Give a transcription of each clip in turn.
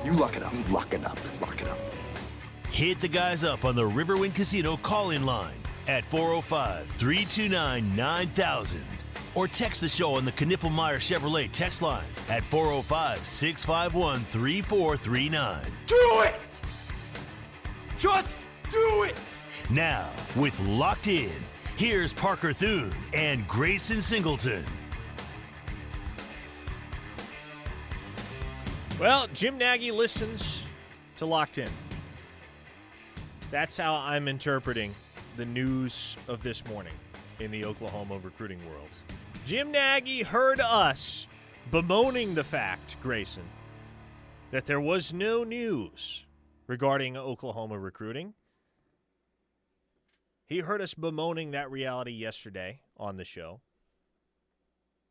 You lock it up. Lock it up. Lock it up. Hit the guys up on the Riverwind Casino call-in line at 405-329-9000 or text the show on the Knippelmeyer Chevrolet text line at 405-651-3439. Do it! Just do it! Now, with Locked In, here's Parker Thune and Grayson Singleton. Well, Jim Nagy listens to Locked In. That's how I'm interpreting the news of this morning in the Oklahoma recruiting world. Jim Nagy heard us bemoaning the fact, Grayson, that there was no news regarding Oklahoma recruiting. He heard us bemoaning that reality yesterday on the show.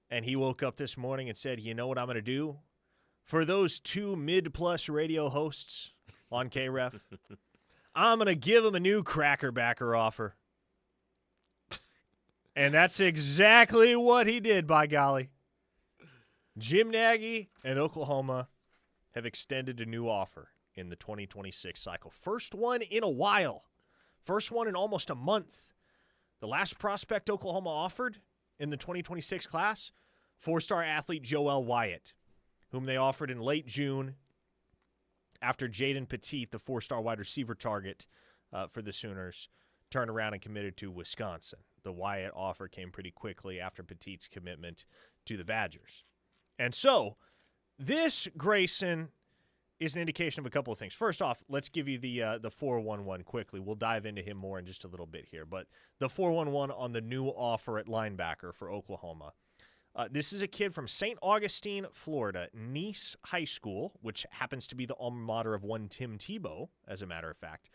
And he woke up this morning and said, you know what I'm going to do? For those two mid-plus radio hosts on KREF, I'm going to give them a new crackerbacker offer. And that's exactly what he did, by golly. Jim Nagy and Oklahoma have extended a new offer in the 2026 cycle. First one in a while. First one in almost a month. The last prospect Oklahoma offered in the 2026 class, four-star athlete Joel Wyatt, whom they offered in late June after Jaden Petit, the four-star wide receiver target for the Sooners, turned around and committed to Wisconsin. The Wyatt offer came pretty quickly after Petit's commitment to the Badgers. And so this, Grayson, is an indication of a couple of things. First off, let's give you the 411 quickly. We'll dive into him more in just a little bit here. But the 411 on the new offer at linebacker for Oklahoma. This is a kid from St. Augustine, Florida, Nease High School, which happens to be the alma mater of one Tim Tebow, as a matter of fact.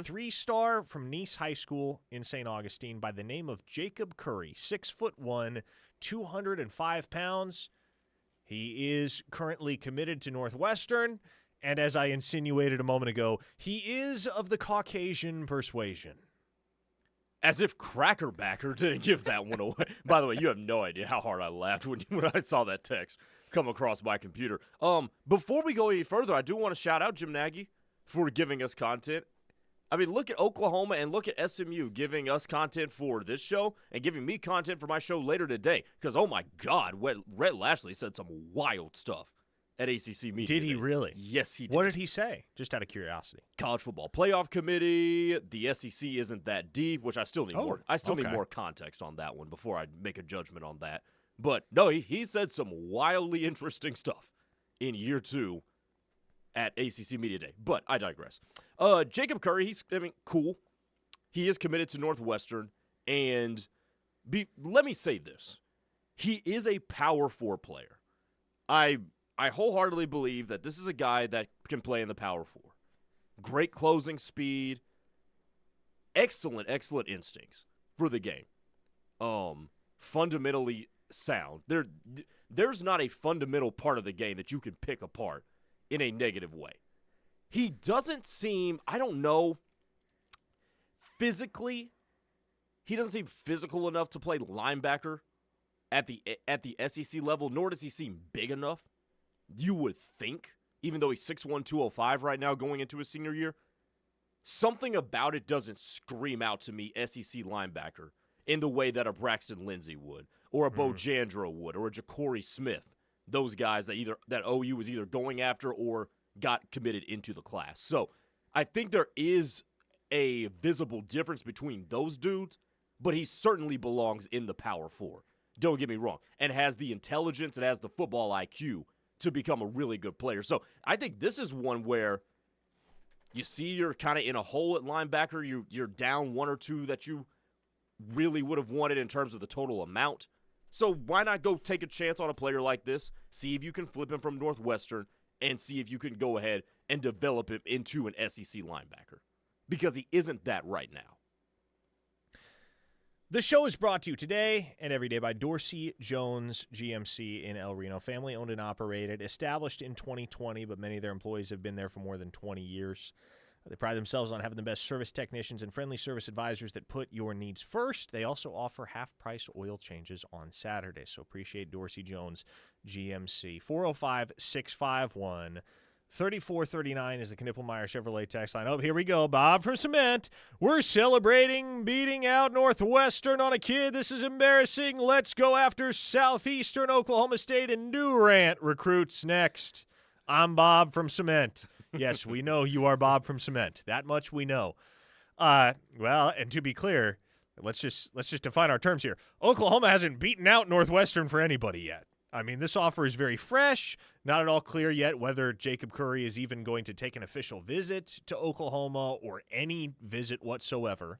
Three-star from Nease High School in St. Augustine by the name of Jacob Curry, 6'1", 205 pounds. He is currently committed to Northwestern, and as I insinuated a moment ago, he is of the Caucasian persuasion. As if Crackerbacker didn't give that one away. By the way, you have no idea how hard I laughed when I saw that text come across my computer. Before we go any further, I do want to shout out Jim Nagy for giving us content. I mean, look at Oklahoma and look at SMU giving us content for this show and giving me content for my show later today. Because, oh my God, Rhett Lashley said some wild stuff at ACC Media. Did he really? Yes, he did. What did he say? Just out of curiosity. College Football Playoff Committee. The SEC isn't that deep, which I still need more. I still need more context on that one before I make a judgment on that. But no, he said some wildly interesting stuff in year two at ACC Media Day. But I digress. Jacob Curry, cool. He is committed to Northwestern, and let me say this: he is a Power 4 player. I wholeheartedly believe that this is a guy that can play in the Power 4. Great closing speed. Excellent instincts for the game. Fundamentally sound. There's not a fundamental part of the game that you can pick apart in a negative way. He doesn't seem, I don't know, physically, he doesn't seem physical enough to play linebacker at the SEC level, nor does he seem big enough. You would think, even though he's 6'1", 205 right now going into his senior year, something about it doesn't scream out to me SEC linebacker in the way that a Braxton Lindsey would, or a Bo Jandro would, or a Ja'Cory Smith. Those guys that OU was either going after or got committed into the class. So I think there is a visible difference between those dudes, but he certainly belongs in the Power 4. Don't get me wrong. And has the intelligence and has the football IQ to become a really good player. So I think this is one where you see you're kind of in a hole at linebacker. You're down one or two that you really would have wanted in terms of the total amount. So why not go take a chance on a player like this, see if you can flip him from Northwestern, and see if you can go ahead and develop him into an SEC linebacker. Because he isn't that right now. The show is brought to you today and every day by Dorsey Jones GMC in El Reno. Family owned and operated, established in 2020, but many of their employees have been there for more than 20 years. They pride themselves on having the best service technicians and friendly service advisors that put your needs first. They also offer half-price oil changes on Saturdays, so appreciate Dorsey Jones GMC. 405-651 3439 is the Knippelmeyer Chevrolet text line. Oh, here we go. Bob from Cement. We're celebrating beating out Northwestern on a kid. This is embarrassing. Let's go after Southeastern Oklahoma State and Durant recruits next. I'm Bob from Cement. Yes, we know you are Bob from Cement. That much we know. Well, and to be clear, let's just define our terms here. Oklahoma hasn't beaten out Northwestern for anybody yet. I mean, this offer is very fresh. Not at all clear yet whether Jacob Curry is even going to take an official visit to Oklahoma or any visit whatsoever.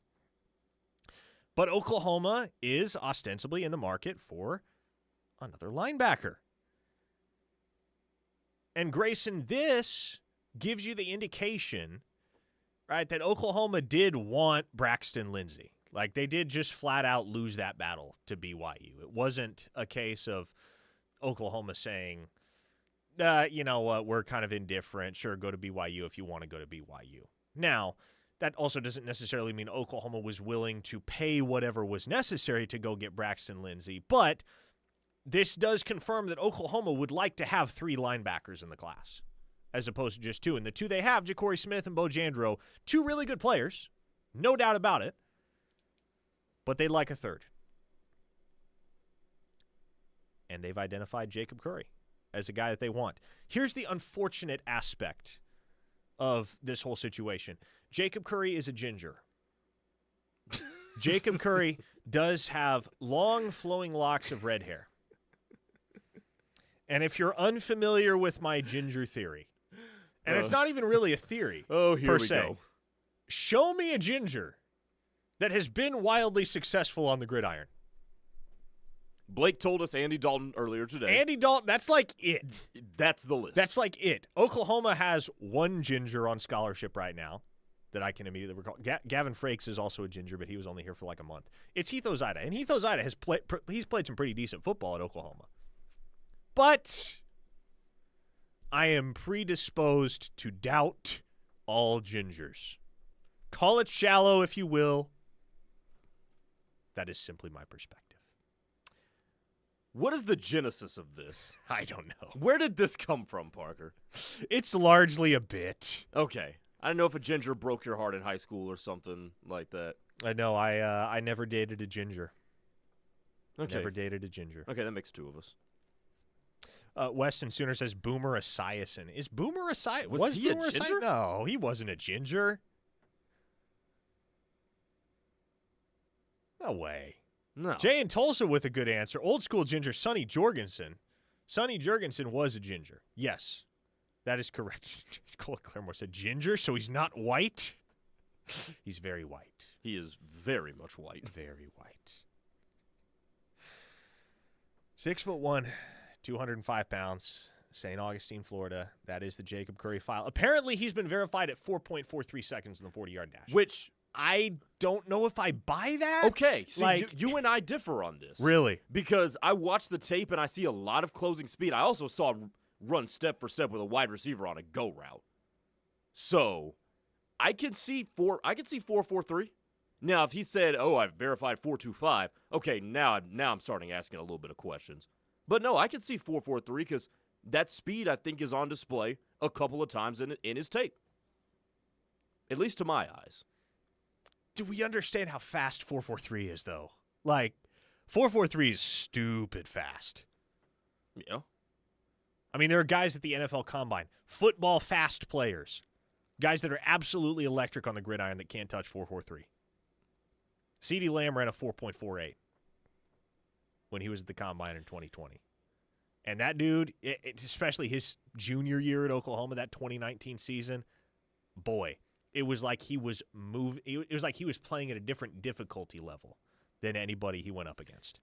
But Oklahoma is ostensibly in the market for another linebacker. And Grayson, this gives you the indication, right, that Oklahoma did want Braxton Lindsey. Like, they did just flat out lose that battle to BYU. It wasn't a case of Oklahoma saying, you know what, we're kind of indifferent. Sure, go to BYU if you want to go to BYU. Now, that also doesn't necessarily mean Oklahoma was willing to pay whatever was necessary to go get Braxton Lindsey, but this does confirm that Oklahoma would like to have 3 linebackers in the class as opposed to just 2. And the 2 they have, Ja'Cory Smith and Bo Jandro, 2 really good players, no doubt about it, but they'd like a 3rd. And they've identified Jacob Curry as a guy that they want. Here's the unfortunate aspect of this whole situation. Jacob Curry is a ginger. Jacob Curry does have long flowing locks of red hair. And if you're unfamiliar with my ginger theory, and it's not even really a theory per se, show me a ginger that has been wildly successful on the gridiron. Blake told us Andy Dalton earlier today. Andy Dalton, that's like it. That's the list. That's like it. Oklahoma has 1 ginger on scholarship right now that I can immediately recall. Gavin Frakes is also a ginger, but he was only here for like a month. It's Heath Ozida, and Heath Ozida has he's played some pretty decent football at Oklahoma. But I am predisposed to doubt all gingers. Call it shallow if you will. That is simply my perspective. What is the genesis of this? I don't know. Where did this come from, Parker? It's largely a bit. Okay. I don't know if a ginger broke your heart in high school or something like that. I know. I never dated a ginger. Okay. Never dated a ginger. Okay, that makes 2 of us. Weston Sooner says Boomer Esiason. Is Boomer Esiason? Was he Boomer a ginger? No, he wasn't a ginger. No way. No. Jay in Tulsa with a good answer. Old school ginger, Sonny Jorgensen. Sonny Jorgensen was a ginger. Yes, that is correct. Cole Claremore said ginger, so he's not white. He's very white. He is very much white. Very white. 6'1", 205 pounds. St. Augustine, Florida. That is the Jacob Curry file. Apparently, he's been verified at 4.43 seconds in the 40-yard dash. Which I don't know if I buy that. Okay, so you and I differ on this. Really? Because I watched the tape and I see a lot of closing speed. I also saw him run step for step with a wide receiver on a go route. So I could see 4.43. Now, if he said, "Oh, I've verified 4.25," okay, now I'm starting asking a little bit of questions. But no, I could see 4.43 because that speed I think is on display a couple of times in his tape. At least to my eyes. Do we understand how fast 4.43 is, though? Like, 4.43 is stupid fast. Yeah. I mean, there are guys at the NFL Combine, football fast players, guys that are absolutely electric on the gridiron that can't touch 4.43. CeeDee Lamb ran a 4.48 when he was at the Combine in 2020. And that dude, especially his junior year at Oklahoma, that 2019 season, boy, it was like he was It was like he was playing at a different difficulty level than anybody he went up against.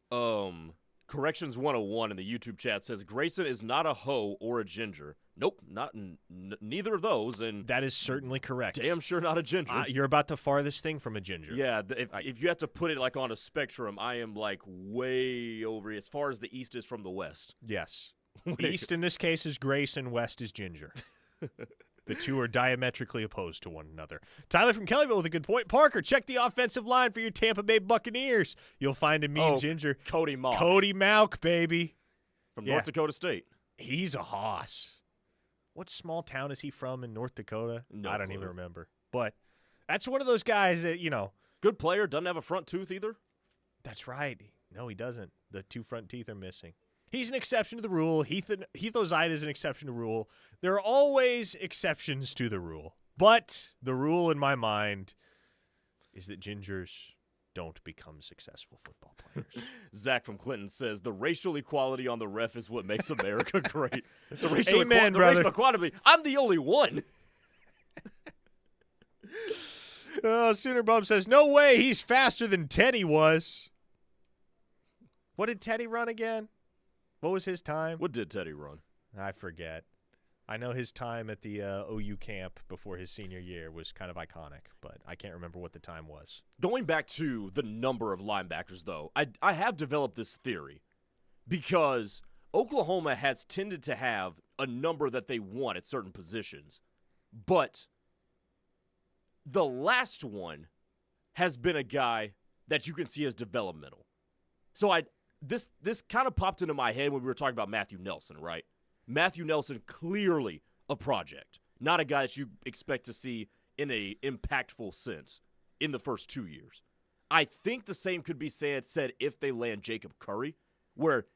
Corrections 101 in the YouTube chat says Grayson is not a hoe or a ginger. Nope, neither of those. And that is certainly correct. Damn sure not a ginger. You're about the farthest thing from a ginger. Yeah, if you have to put it like on a spectrum, I am like way over as far as the East is from the West. Yes. East in this case is Grayson, West is ginger. The two are diametrically opposed to one another. Tyler from Kellyville with a good point. Parker, check the offensive line for your Tampa Bay Buccaneers. You'll find a mean ginger. Cody Mauch. Cody Mauch, baby. From North Dakota State. He's a hoss. what small town is he from in North Dakota? No I don't clue. even remember. But that's one of those guys that, Good player, doesn't have a front tooth either. That's right. No, he doesn't. The 2 front teeth are missing. He's an exception to the rule. Heath Ozide is an exception to the rule. There are always exceptions to the rule. But the rule in my mind is that gingers don't become successful football players. Zach from Clinton says, the racial equality on the ref is what makes America great. The racial Amen, the brother. racial equality. I'm the only one. Sooner Bum says, no way, he's faster than Teddy was. What did Teddy run again? What was his time? What did Teddy run? I forget. I know his time at the OU camp before his senior year was kind of iconic, but I can't remember what the time was. Going back to the number of linebackers, though, I have developed this theory because Oklahoma has tended to have a number that they want at certain positions, but the last one has been a guy that you can see as developmental. So this kind of popped into my head when we were talking about Matthew Nelson, right? Matthew Nelson, clearly a project, not a guy that you expect to see in a impactful sense in the first 2 years. I think the same could be said if they land Jacob Curry, where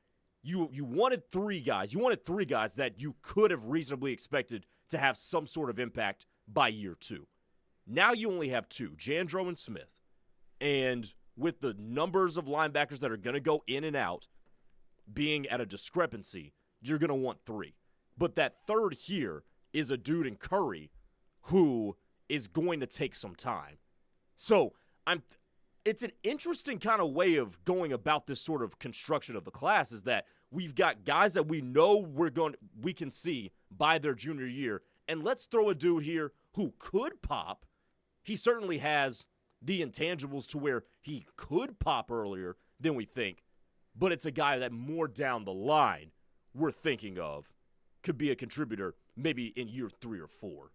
you wanted 3 guys. You wanted 3 guys that you could have reasonably expected to have some sort of impact by year 2. Now you only have 2, Jandro and Smith. And with the numbers of linebackers that are going to go in and out being at a discrepancy, you're going to want 3. But that third here is a dude in Curry who is going to take some time. So it's an interesting kind of way of going about this sort of construction of the class is that we've got guys that we know we can see by their junior year, and let's throw a dude here who could pop. He certainly has the intangibles to where he could pop earlier than we think, but it's a guy that more down the line we're thinking of could be a contributor maybe in year 3 or 4.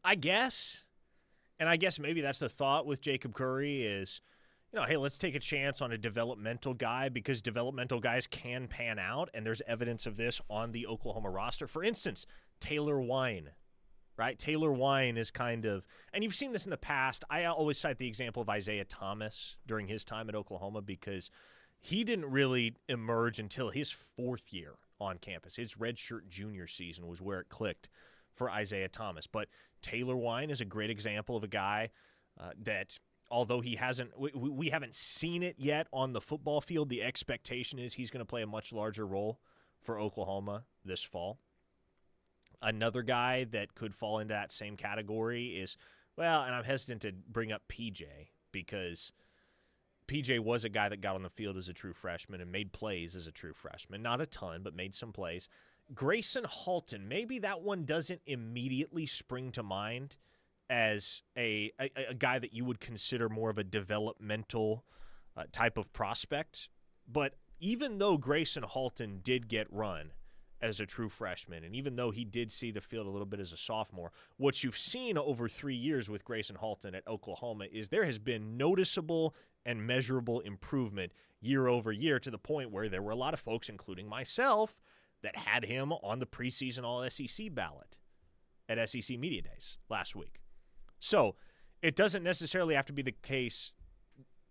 I guess. And I guess maybe that's the thought with Jacob Curry is, hey, let's take a chance on a developmental guy because developmental guys can pan out, and there's evidence of this on the Oklahoma roster. For instance, Taylor Wine, right? Taylor Wine is kind of, and you've seen this in the past. I always cite the example of Isaiah Thomas during his time at Oklahoma because he didn't really emerge until his 4th year on campus. His redshirt junior season was where it clicked for Isaiah Thomas. But Taylor Wine is a great example of a guy that, although he hasn't, we haven't seen it yet on the football field, the expectation is he's going to play a much larger role for Oklahoma this fall. Another guy that could fall into that same category is, well, and I'm hesitant to bring up PJ because PJ was a guy that got on the field as a true freshman and made plays as a true freshman. Not a ton, but made some plays. Grayson Halton, maybe that one doesn't immediately spring to mind as a guy that you would consider more of a developmental type of prospect. But even though Grayson Halton did get run as a true freshman, and even though he did see the field a little bit as a sophomore, what you've seen over 3 years with Grayson Halton at Oklahoma is there has been noticeable and measurable improvement year over year to the point where there were a lot of folks, including myself, that had him on the preseason All-SEC ballot at SEC Media Days last week. So it doesn't necessarily have to be the case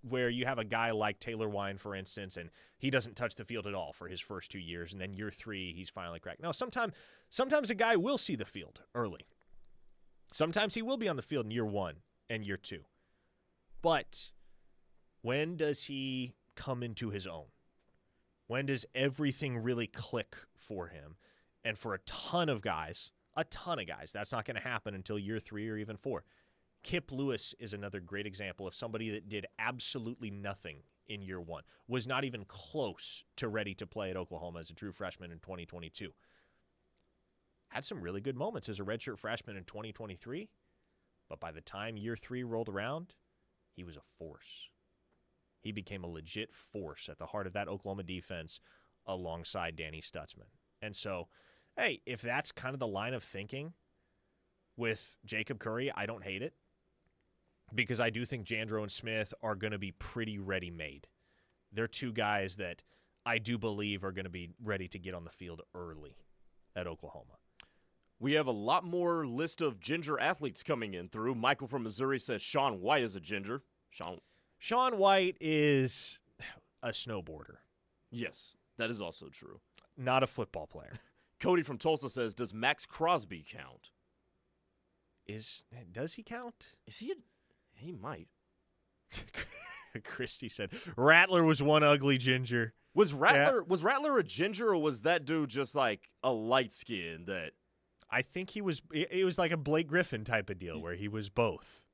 where you have a guy like Taylor Wine, for instance, and he doesn't touch the field at all for his first 2 years, and then year 3, he's finally cracked. No, sometimes a guy will see the field early. Sometimes he will be on the field in year 1 and year 2. But when does he come into his own? When does everything really click for him? And for a ton of guys, that's not going to happen until year 3 or even 4. Kip Lewis is another great example of somebody that did absolutely nothing in year 1, was not even close to ready to play at Oklahoma as a true freshman in 2022. Had some really good moments as a redshirt freshman in 2023, but by the time year 3 rolled around, he was a force. He became a legit force at the heart of that Oklahoma defense alongside Danny Stutzman. And so, hey, if that's kind of the line of thinking with Jacob Curry, I don't hate it because I do think Jandro and Smith are going to be pretty ready-made. They're 2 guys that I do believe are going to be ready to get on the field early at Oklahoma. We have a lot more list of ginger athletes coming in through. Michael from Missouri says Shaun White is a ginger. Shaun White is a snowboarder. Yes, that is also true. Not a football player. Cody from Tulsa says, does Max Crosby count? Does he count? Is he? He might. Christy said Rattler was one ugly ginger. Was Rattler a ginger, or was that dude just like a light skin that? I think he was. It was like a Blake Griffin type of deal where he was both.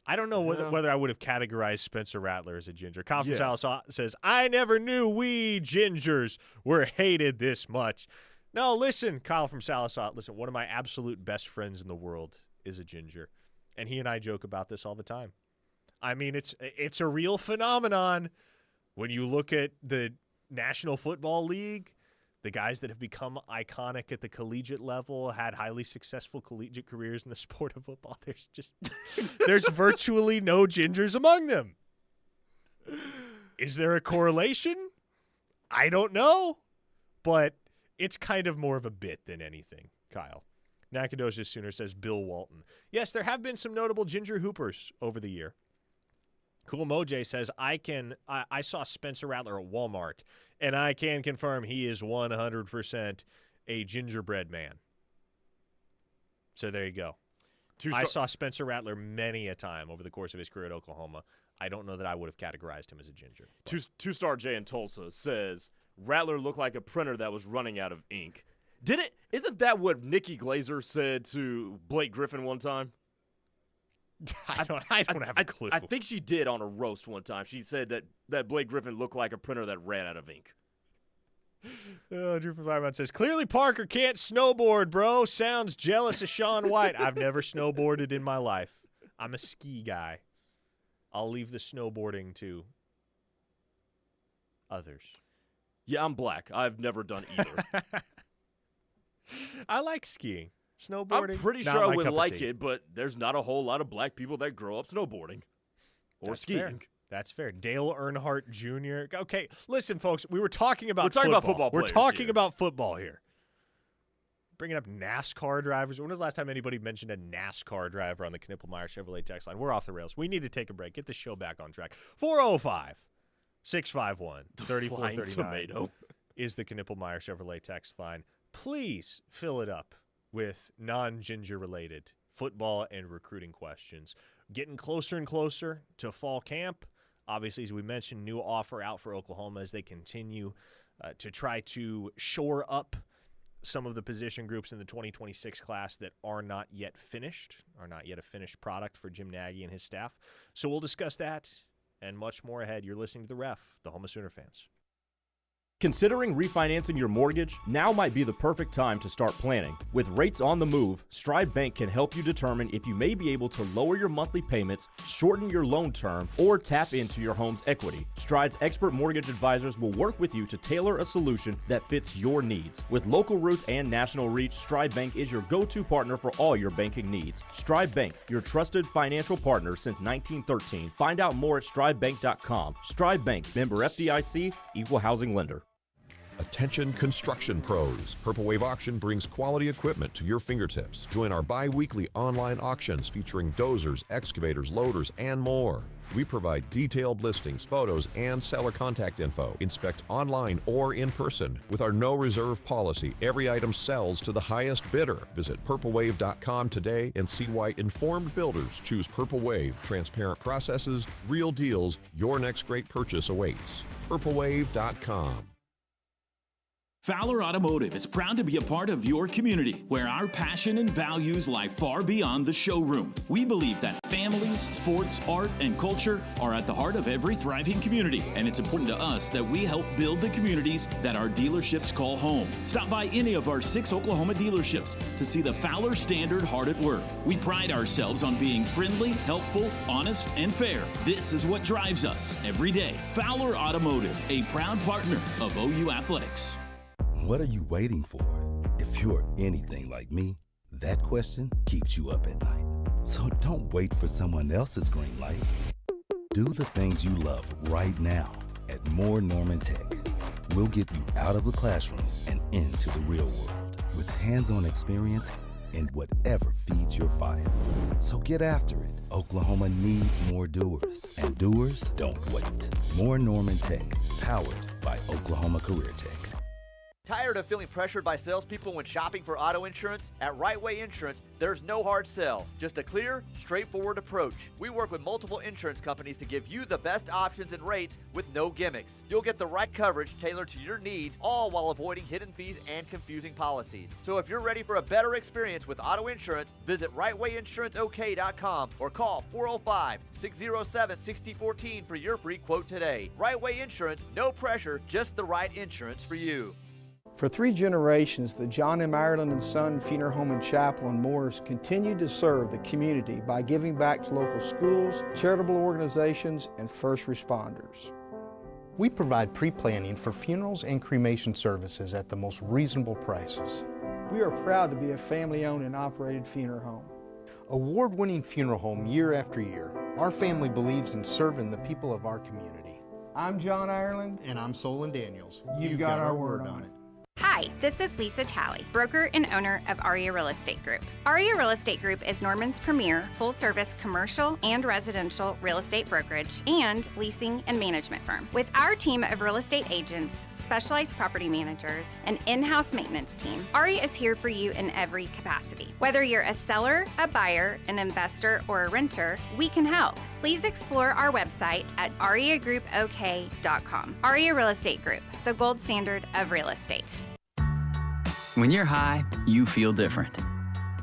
I don't know whether I would have categorized Spencer Rattler as a ginger. Kyle from Sallisaw says, I never knew we gingers were hated this much. No, listen, Kyle from Sallisaw, listen, one of my absolute best friends in the world is a ginger, and he and I joke about this all the time. I mean, it's a real phenomenon when you look at the National Football League. The guys that have become iconic at the collegiate level, had highly successful collegiate careers in the sport of football. There's virtually no gingers among them. Is there a correlation? I don't know, but it's kind of more of a bit than anything, Kyle. Nacogdoches Sooner says Bill Walton. Yes, there have been some notable ginger hoopers over the year. Cool Moj says, I saw Spencer Rattler at Walmart, and I can confirm he is 100% a gingerbread man. So there you go. I saw Spencer Rattler many a time over the course of his career at Oklahoma. I don't know that I would have categorized him as a ginger. Two-star Jay in Tulsa says, Rattler looked like a printer that was running out of ink. Isn't that what Nikki Glazer said to Blake Griffin one time? I don't have a clue. I think she did on a roast one time. She said that Blake Griffin looked like a printer that ran out of ink. Drew from Fireman says, clearly Parker can't snowboard, bro. Sounds jealous of Shaun White. I've never snowboarded in my life. I'm a ski guy. I'll leave the snowboarding to others. Yeah, I'm black. I've never done either. I like skiing. Snowboarding? I'm pretty sure I would like it, but there's not a whole lot of black people that grow up snowboarding or skiing. Fair. That's fair. Dale Earnhardt Jr. Okay, listen, folks. We were talking about football. About football We're talking about football here. Bringing up NASCAR drivers. When was the last time anybody mentioned a NASCAR driver on the Knippelmeyer Chevrolet text line? We're off the rails. We need to take a break. Get the show back on track. 405-651-3439 is the Knippelmeyer Chevrolet text line. Please fill it up with non-ginger related football and recruiting questions. Getting closer and closer to fall camp. Obviously, as we mentioned, new offer out for Oklahoma as they continue to try to shore up some of the position groups in the 2026 class that are not yet finished, are not yet a finished product for Jim Nagy and his staff. So we'll discuss that and much more ahead. You're listening to The Ref, the home of Sooner fans. Considering refinancing your mortgage? Now might be the perfect time to start planning. With rates on the move, Stride Bank can help you determine if you may be able to lower your monthly payments, shorten your loan term, or tap into your home's equity. Stride's expert mortgage advisors will work with you to tailor a solution that fits your needs. With local roots and national reach, Stride Bank is your go-to partner for all your banking needs. Stride Bank, your trusted financial partner since 1913. Find out more at stridebank.com. Stride Bank, member FDIC, equal housing lender. Attention construction pros. Purple Wave Auction brings quality equipment to your fingertips. Join our bi-weekly online auctions featuring dozers, excavators, loaders, and more. We provide detailed listings, photos, and seller contact info. Inspect online or in person. With our no reserve policy, every item sells to the highest bidder. Visit purplewave.com today and see why informed builders choose Purple Wave. Transparent processes, real deals. Your next great purchase awaits. purplewave.com. Fowler Automotive is proud to be a part of your community, where our passion and values lie far beyond the showroom. We believe that families, sports, art, and culture are at the heart of every thriving community, and it's important to us that we help build the communities that our dealerships call home. Stop by any of our 6 Oklahoma dealerships to see the Fowler Standard hard at work. We pride ourselves on being friendly, helpful, honest, and fair. This is what drives us every day. Fowler Automotive, a proud partner of OU Athletics. What are you waiting for? If you're anything like me, that question keeps you up at night. So don't wait for someone else's green light. Do the things you love right now at Moore Norman Tech. We'll get you out of the classroom and into the real world with hands-on experience in whatever feeds your fire. So get after it. Oklahoma needs more doers, and doers don't wait. More Norman Tech, powered by Oklahoma Career Tech. Tired of feeling pressured by salespeople when shopping for auto insurance? At Right Way Insurance, there's no hard sell, just a clear, straightforward approach. We work with multiple insurance companies to give you the best options and rates with no gimmicks. You'll get the right coverage tailored to your needs, all while avoiding hidden fees and confusing policies. So if you're ready for a better experience with auto insurance, visit rightwayinsuranceok.com or call 405-607-6014 for your free quote today. Right Way Insurance, no pressure, just the right insurance for you. For 3 generations, the John M. Ireland and Son Funeral Home and Chapel in Morris continued to serve the community by giving back to local schools, charitable organizations, and first responders. We provide pre-planning for funerals and cremation services at the most reasonable prices. We are proud to be a family-owned and operated funeral home. Award-winning funeral home year after year, our family believes in serving the people of our community. I'm John Ireland. And I'm Solon Daniels. You've got our word on it. Hi, this is Lisa Talley, broker and owner of Aria Real Estate Group. Aria Real Estate Group is Norman's premier full-service commercial and residential real estate brokerage and leasing and management firm. With our team of real estate agents, specialized property managers, and in-house maintenance team, Aria is here for you in every capacity. Whether you're a seller, a buyer, an investor, or a renter, we can help. Please explore our website at ariagroupok.com. Aria Real Estate Group, the gold standard of real estate. When you're high, you feel different.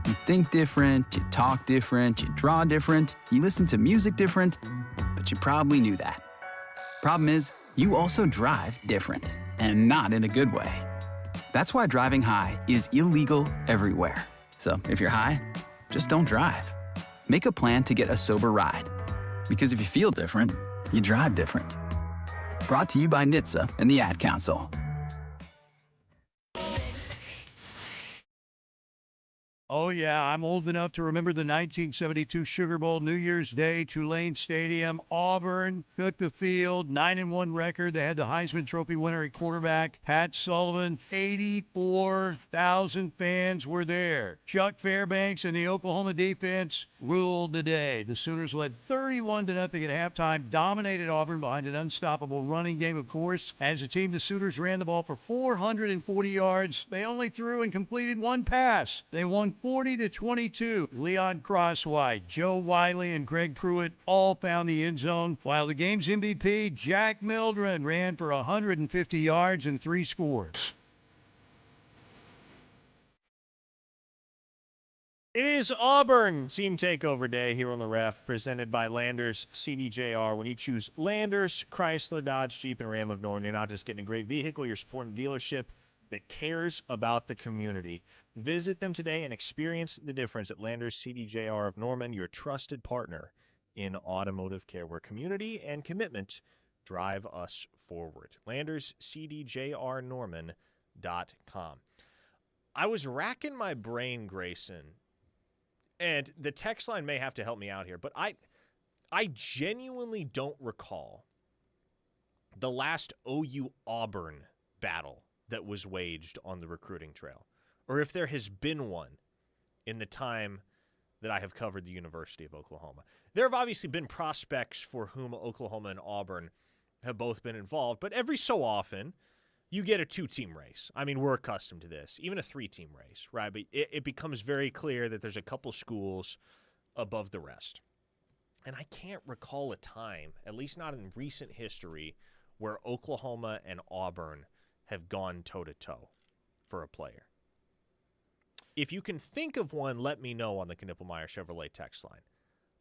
You think different, you talk different, you draw different, you listen to music different, but you probably knew that. Problem is, you also drive different, and not in a good way. That's why driving high is illegal everywhere. So if you're high, just don't drive. Make a plan to get a sober ride. Because if you feel different, you drive different. Brought to you by NHTSA and the Ad Council. Oh, yeah, I'm old enough to remember the 1972 Sugar Bowl, New Year's Day, Tulane Stadium. Auburn took the field, 9-1 record. They had the Heisman Trophy winner at quarterback, Pat Sullivan. 84,000 fans were there. Chuck Fairbanks and the Oklahoma defense ruled the day. The Sooners led 31-0 at halftime, dominated Auburn behind an unstoppable running game, of course. As a team, the Sooners ran the ball for 440 yards. They only threw and completed one pass. They won 40-22. Leon Crosswhite, Joe Wiley, and Greg Pruitt all found the end zone, while the game's MVP, Jack Mildren, ran for 150 yards and 3 scores. It is Auburn Team Takeover Day here on the Ref, presented by Landers CDJR. When you choose Landers, Chrysler, Dodge, Jeep, and Ram of Norman, you're not just getting a great vehicle, you're supporting a dealership that cares about the community. Visit them today and experience the difference at Landers CDJR of Norman, your trusted partner in automotive care, where community and commitment drive us forward. LandersCDJRNorman.com. I was racking my brain, Grayson, and the text line may have to help me out here, but I genuinely don't recall the last OU Auburn battle that was waged on the recruiting trail, or if there has been one in the time that I have covered the University of Oklahoma. There have obviously been prospects for whom Oklahoma and Auburn have both been involved, but every so often you get a 2-team race. I mean, we're accustomed to this, even a 3-team race, right? But it becomes very clear that there's a couple schools above the rest. And I can't recall a time, at least not in recent history, where Oklahoma and Auburn have gone toe-to-toe for a player. If you can think of one, let me know on the Knippelmeyer Chevrolet text line.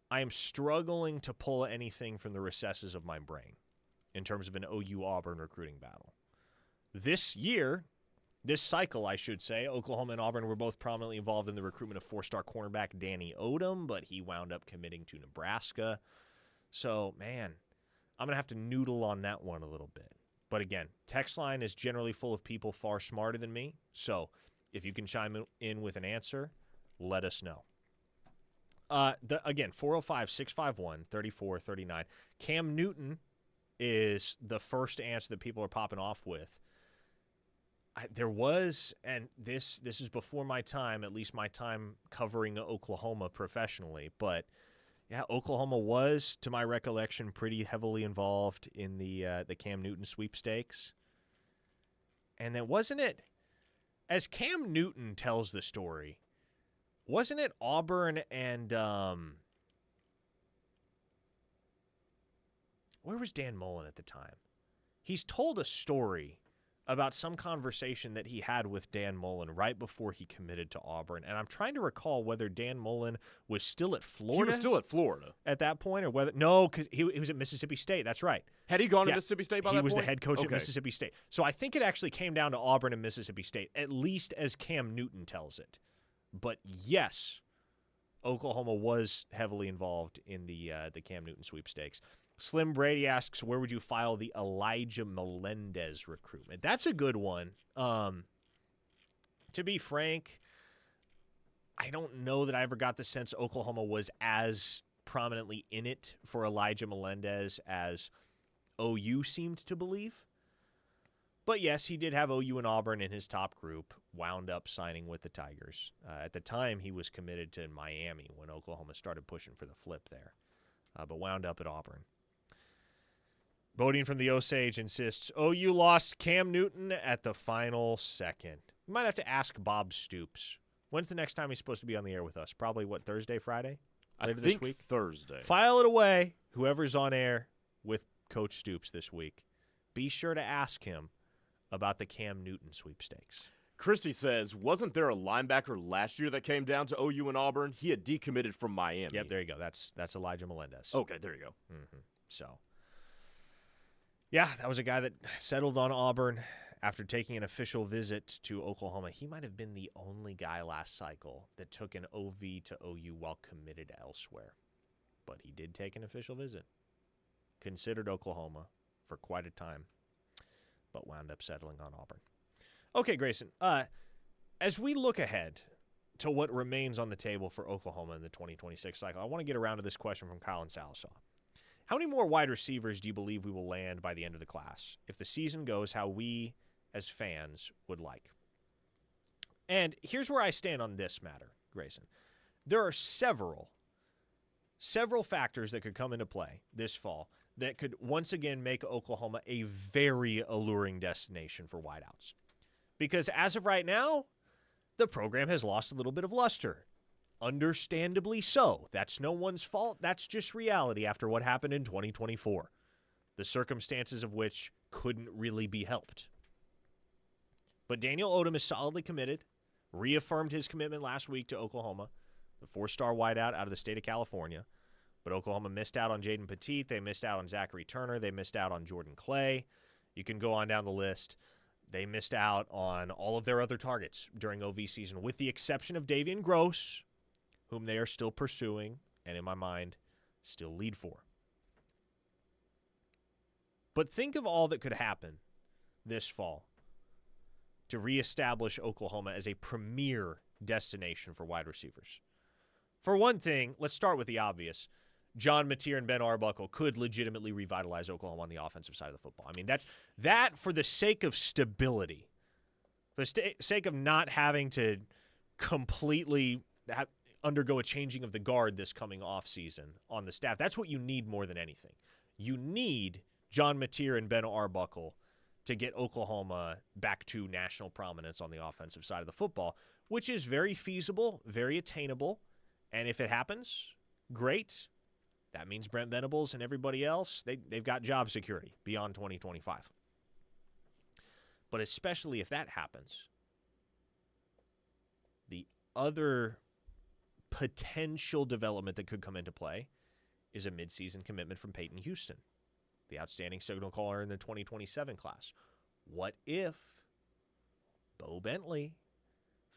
I am struggling to pull anything from the recesses of my brain in terms of an OU Auburn recruiting battle. This year, this cycle, I should say, Oklahoma and Auburn were both prominently involved in the recruitment of 4-star cornerback Danny Odom, but he wound up committing to Nebraska. So, man, I'm going to have to noodle on that one a little bit. But again, text line is generally full of people far smarter than me. So if you can chime in with an answer, let us know. Again, 405-651-3439. Cam Newton is the first answer that people are popping off with. There was, and this is before my time, at least my time covering Oklahoma professionally, but yeah, Oklahoma was, to my recollection, pretty heavily involved in the Cam Newton sweepstakes. And then wasn't it, as Cam Newton tells the story, wasn't it Auburn and where was Dan Mullen at the time? He's told a story about some conversation that he had with Dan Mullen right before he committed to Auburn. And I'm trying to recall whether Dan Mullen was still at Florida. He was still at Florida at that point, or whether because he was at Mississippi State. That's right. Had he gone to Mississippi State by that point? He was the head coach at Mississippi State. So I think it actually came down to Auburn and Mississippi State, at least as Cam Newton tells it. But yes, Oklahoma was heavily involved in the Cam Newton sweepstakes. Slim Brady asks, where would you file the Elijah Melendez recruitment? That's a good one. To be frank, I don't know that I ever got the sense Oklahoma was as prominently in it for Elijah Melendez as OU seemed to believe. But yes, he did have OU and Auburn in his top group, wound up signing with the Tigers. At the time, he was committed to Miami when Oklahoma started pushing for the flip there, but wound up at Auburn. Bodine from the Osage insists, OU lost Cam Newton at the final second. You might have to ask Bob Stoops. When's the next time he's supposed to be on the air with us? Probably, Thursday, Friday? Later this week? Thursday. File it away, whoever's on air with Coach Stoops this week. Be sure to ask him about the Cam Newton sweepstakes. Christie says, wasn't there a linebacker last year that came down to OU and Auburn? He had decommitted from Miami. Yep, there you go. That's Elijah Melendez. Okay, there you go. Mm-hmm. So, yeah, that was a guy that settled on Auburn after taking an official visit to Oklahoma. He might have been the only guy last cycle that took an OV to OU while committed elsewhere. But he did take an official visit. Considered Oklahoma for quite a time, but wound up settling on Auburn. Okay, Grayson, as we look ahead to what remains on the table for Oklahoma in the 2026 cycle, I want to get around to this question from Colin Salisaw. How many more wide receivers do you believe we will land by the end of the class if the season goes how we as fans would like? And here's where I stand on this matter, Grayson. There are several factors that could come into play this fall that could once again make Oklahoma a very alluring destination for wideouts. Because as of right now, the program has lost a little bit of luster. Understandably so. That's no one's fault. That's just reality after what happened in 2024, the circumstances of which couldn't really be helped. But Daniel Odom is solidly committed, reaffirmed his commitment last week to Oklahoma, the 4-star wideout out of the state of California. But Oklahoma missed out on Jaden Petit. They missed out on Zachary Turner. They missed out on Jordan Clay. You can go on down the list. They missed out on all of their other targets during OV season, with the exception of Davian Gross, whom they are still pursuing, and in my mind, still lead for. But think of all that could happen this fall to reestablish Oklahoma as a premier destination for wide receivers. For one thing, let's start with the obvious. John Mateer and Ben Arbuckle could legitimately revitalize Oklahoma on the offensive side of the football. I mean, that for the sake of stability, for the sake of not having to completely undergo a changing of the guard this coming offseason on the staff. That's what you need more than anything. You need John Mateer and Ben Arbuckle to get Oklahoma back to national prominence on the offensive side of the football, which is very feasible, very attainable, and if it happens, great. That means Brent Venables and everybody else, they've got job security beyond 2025. But especially if that happens, the other potential development that could come into play is a midseason commitment from Peyton Houston, the outstanding signal caller in the 2027 class. What if Bo Bentley,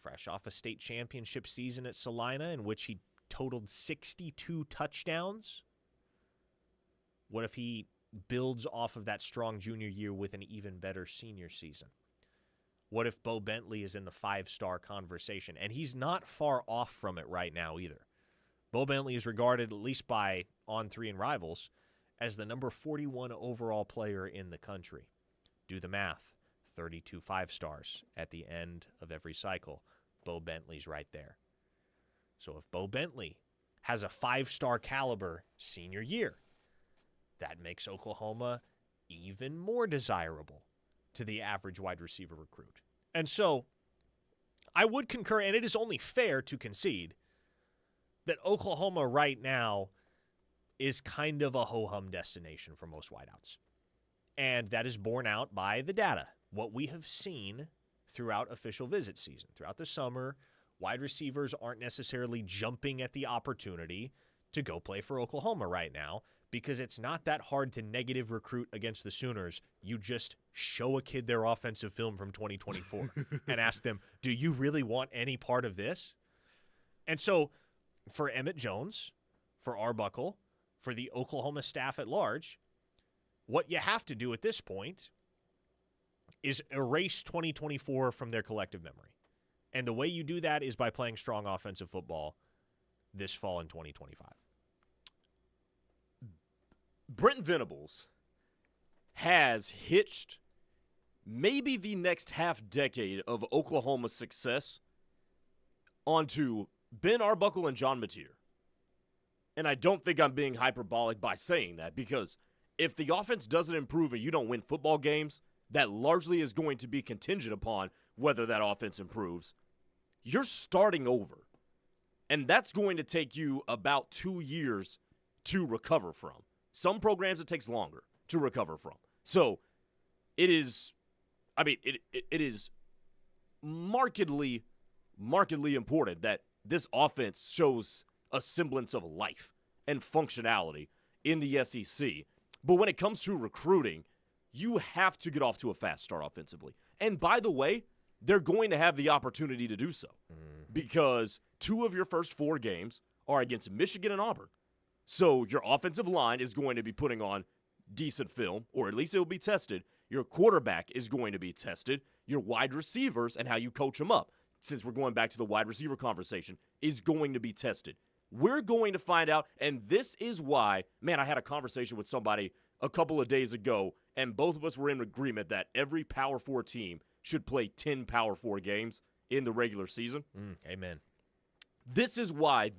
fresh off a state championship season at Salina in which he totaled 62 touchdowns, what if he builds off of that strong junior year with an even better senior season? What if Bo Bentley is in the 5-star conversation? And he's not far off from it right now either. Bo Bentley is regarded, at least by On3 and Rivals, as the number 41 overall player in the country. Do the math. 32 5-stars at the end of every cycle. Bo Bentley's right there. So if Bo Bentley has a 5-star caliber senior year, that makes Oklahoma even more desirable to the average wide receiver recruit. And so I would concur, and it is only fair to concede, that Oklahoma right now is kind of a ho-hum destination for most wideouts. And that is borne out by the data. What we have seen throughout official visit season, throughout the summer, wide receivers aren't necessarily jumping at the opportunity to go play for Oklahoma right now because it's not that hard to negative recruit against the Sooners. You just show a kid their offensive film from 2024 and ask them, do you really want any part of this? And so for Emmett Jones, for Arbuckle, for the Oklahoma staff at large, what you have to do at this point is erase 2024 from their collective memory. And the way you do that is by playing strong offensive football this fall in 2025. Brent Venables has hitched maybe the next half-decade of Oklahoma success onto Ben Arbuckle and John Mateer. And I don't think I'm being hyperbolic by saying that, because if the offense doesn't improve and you don't win football games, that largely is going to be contingent upon whether that offense improves. You're starting over. And that's going to take you about 2 years to recover from. Some programs it takes longer to recover from. So it is, it is markedly important that this offense shows a semblance of life and functionality in the SEC. But when it comes to recruiting, you have to get off to a fast start offensively. And by the way, they're going to have the opportunity to do so because 2 of your first 4 games are against Michigan and Auburn. So your offensive line is going to be putting on decent film, or at least it will be tested. Your quarterback is going to be tested. Your wide receivers and how you coach them up, since we're going back to the wide receiver conversation, is going to be tested. We're going to find out, and this is why, man, I had a conversation with somebody a couple of days ago, and both of us were in agreement that every Power 4 team should play 10 Power 4 games in the regular season. Amen. This is why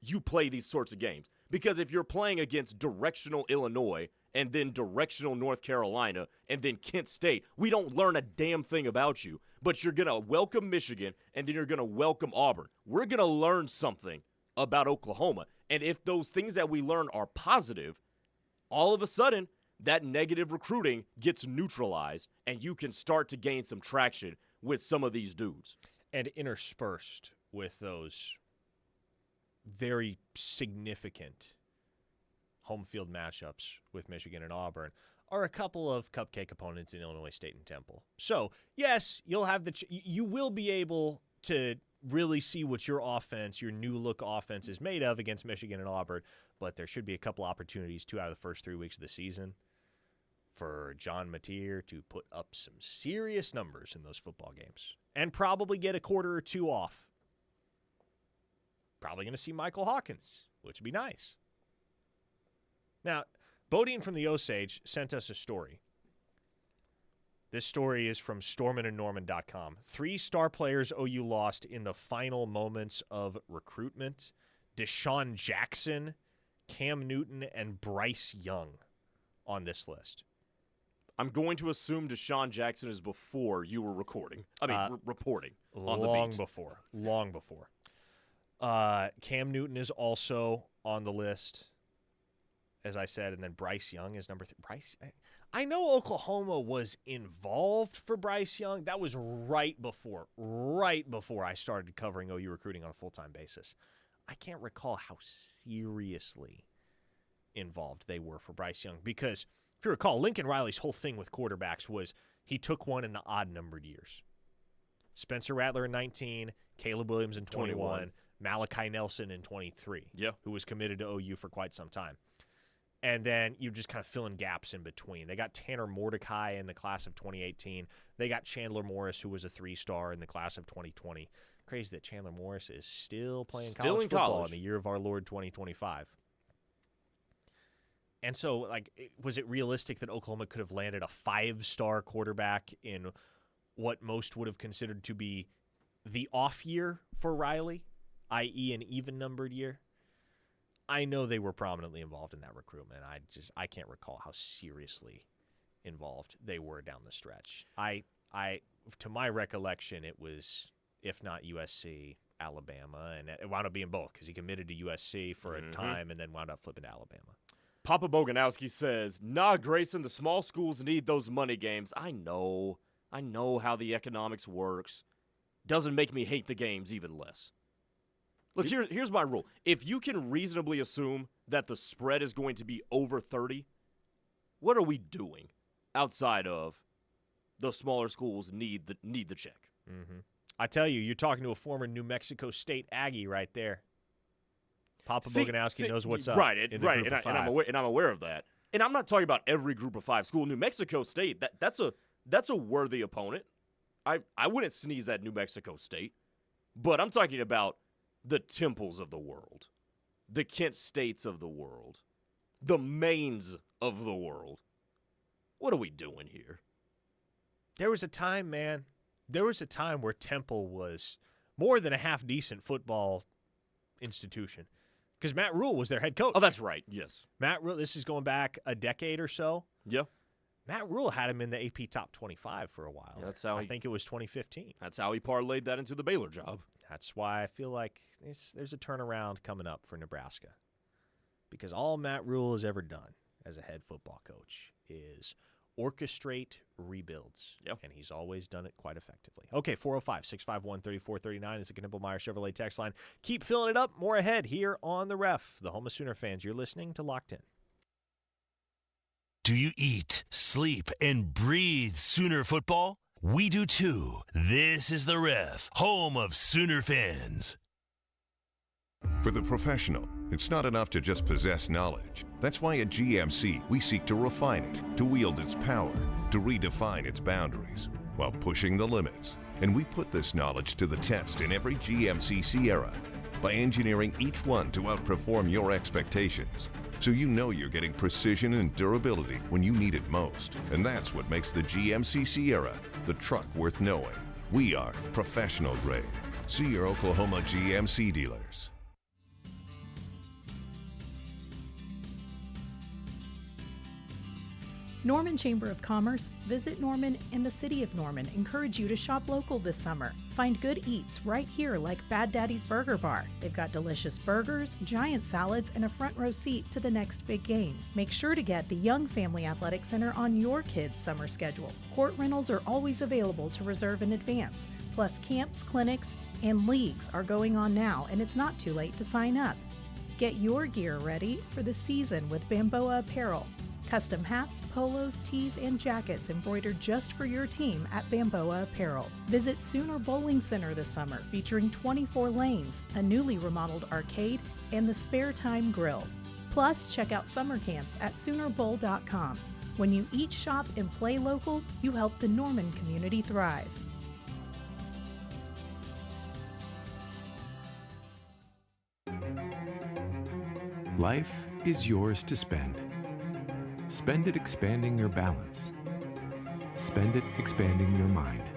you play these sorts of games. Because if you're playing against directional Illinois and then directional North Carolina and then Kent State, we don't learn a damn thing about you. But you're going to welcome Michigan and then you're going to welcome Auburn. We're going to learn something about Oklahoma. And if those things that we learn are positive, all of a sudden that negative recruiting gets neutralized and you can start to gain some traction with some of these dudes. And interspersed with those very significant home field matchups with Michigan and Auburn are a couple of cupcake opponents in Illinois State and Temple. So, yes, you'll have you will be able to really see what your offense, your new look offense is made of against Michigan and Auburn, but there should be a couple opportunities 2 out of the first 3 weeks of the season for John Mateer to put up some serious numbers in those football games and probably get a quarter or 2 off. Probably going to see Michael Hawkins, which would be nice. Now, Bodine from the Osage sent us a story. This story is from stormandandnorman.com. 3 star players OU lost in the final moments of recruitment. Deshaun Jackson, Cam Newton, and Bryce Young on this list. I'm going to assume Deshaun Jackson is before you were recording. Reporting on the beat. Long before. Cam Newton is also on the list, as I said, and then Bryce Young is number 3. I know Oklahoma was involved for Bryce Young. That was right before I started covering OU recruiting on a full-time basis. I can't recall how seriously involved they were for Bryce Young because, if you recall, Lincoln Riley's whole thing with quarterbacks was he took one in the odd-numbered years. Spencer Rattler in 19, Caleb Williams in 21. Malachi Nelson in 23, who was committed to OU for quite some time. And then you just kind of fill in gaps in between. They got Tanner Mordecai in the class of 2018. They got Chandler Morris, who was a 3-star in the class of 2020. Crazy that Chandler Morris is still playing college football in the year of our Lord 2025. And so, was it realistic that Oklahoma could have landed a 5-star quarterback in what most would have considered to be the off year for Riley, i.e. an even-numbered year. I know they were prominently involved in that recruitment. I can't recall how seriously involved they were down the stretch. To my recollection, it was, if not USC, Alabama, and it wound up being both because he committed to USC for a time and then wound up flipping to Alabama. Papa Boganowski says, nah, Grayson, the small schools need those money games. I know how the economics works. Doesn't make me hate the games even less. Look, here's my rule. If you can reasonably assume that the spread is going to be over 30, what are we doing outside of the smaller schools need the check? Mm-hmm. I tell you, you're talking to a former New Mexico State Aggie right there. Papa Boganowski knows what's up. Right, in the right, group of five. and I'm aware of that. And I'm not talking about every group of 5 school. New Mexico State, that's a worthy opponent. I wouldn't sneeze at New Mexico State, but I'm talking about the Temples of the world, the Kent States of the world, the Maines of the world. What are we doing here? There was a time, man. There was a time where Temple was more than a half-decent football institution because Matt Rule was their head coach. Oh, that's right, yes. Matt Rule, this is going back a decade or so. Yeah. Matt Rule had him in the AP Top 25 for a while. Yeah, that's how I think it was 2015. That's how he parlayed that into the Baylor job. That's why I feel like there's a turnaround coming up for Nebraska because all Matt Rule has ever done as a head football coach is orchestrate rebuilds, and he's always done it quite effectively. Okay, 405-651-3439 is the Knippelmeyer Chevrolet text line. Keep filling it up. More ahead here on The Ref, the home of Sooner fans. You're listening to Locked In. Do you eat, sleep, and breathe Sooner football? We do too. This is The Ref, home of Sooner fans. For the professional, it's not enough to just possess knowledge. That's why at GMC, we seek to refine it, to wield its power, to redefine its boundaries, while pushing the limits. And we put this knowledge to the test in every GMC Sierra by engineering each one to outperform your expectations. So you know you're getting precision and durability when you need it most. And that's what makes the GMC Sierra the truck worth knowing. We are professional grade. See your Oklahoma GMC dealers. Norman Chamber of Commerce, Visit Norman, and the City of Norman encourage you to shop local this summer. Find good eats right here like Bad Daddy's Burger Bar. They've got delicious burgers, giant salads, and a front row seat to the next big game. Make sure to get the Young Family Athletic Center on your kids' summer schedule. Court rentals are always available to reserve in advance. Plus, camps, clinics, and leagues are going on now, and it's not too late to sign up. Get your gear ready for the season with Bamboa Apparel. Custom hats, polos, tees, and jackets embroidered just for your team at Bamboa Apparel. Visit Sooner Bowling Center this summer, featuring 24 lanes, a newly remodeled arcade, and the Spare Time Grill. Plus, check out summer camps at SoonerBowl.com. When you eat, shop, and play local, you help the Norman community thrive. Life is yours to spend. Spend it expanding your balance. Spend it expanding your mind.